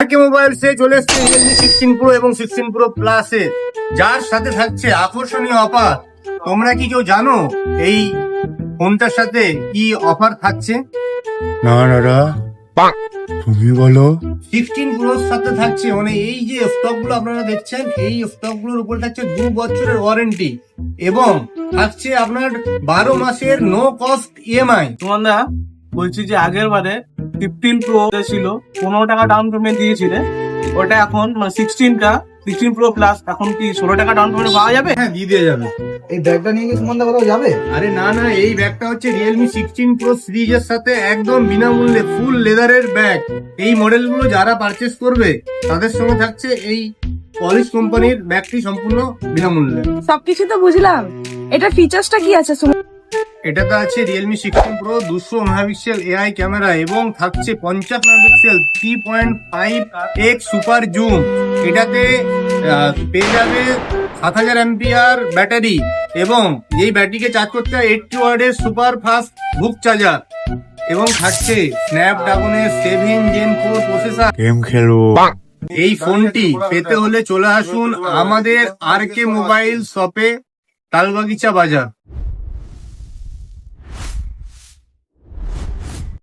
কে মোবাইলসে চলে এসছে Realme 16 pro এবং 16 প্রো প্লাসে, যার সাথে থাকছে আকর্ষণীয় অফার। তোমরা কি কেউ জানো এই ফোনটার সাথে কি অফার থাকছে? না দাদা, তুমি বলো। 16 প্রোর সাথে থাকছে মানে এই যে স্টক গুলো আপনারা দেখছেন, এই স্টক গুলোর উপর থাকছে 2 বছরের ওয়ারেন্টি এবং থাকছে আপনার 12 মাসের নো কস্ট ইএমআই। তোমার বলছি যে আগের বারে 15 প্রো ছিল 15 টাকা ডাউন পেমেন্ট দিয়েছিলে, ওটা এখন 16 প্রো প্লাস এখন কি 16 টাকা ডাউন পেমেন্ট পাওয়া যাবে? হ্যাঁ, দিয়ে যাবে। এই ব্যাগটা নিয়ে কি সুমনদা কোথাও যাবে? আরে না না, এই ব্যাগটা হচ্ছে রিয়েলমি 16 প্রো সিরিজের সাথে একদম বিনামূল্যে ফুল লেদারের ব্যাগ। এই মডেলগুলো যারা পারচেস করবে তাদের সঙ্গে থাকছে এই পলিশ কোম্পানির ব্যাগটি সম্পূর্ণ বিনামূল্যে। সবকিছু তো বুঝলাম, এটা ফিচার্সটা কি আছে? এটাতে আছে Realme 16 pro 200 megapixel AI camera এবং থাকছে 50 মেগাপিক্সেল 3.5x সুপার জুম। এটাতে পেয়ে যাবে 7000 অ্যাম্পিয়ার ব্যাটারি এবং এই ব্যাটারিকে চার্জ করতে হয় 80 ওয়াটের সুপার ফাস্ট বুক চার্জার এবং থাকছে স্ন্যাপড্রাগনের 7 Gen 4 প্রসেসর। গেম খেলো। এই ফোনটি পেতে হলে চলে আসুন আমাদের আর কে মোবাইল শপে, তালবাগিচা বাজার।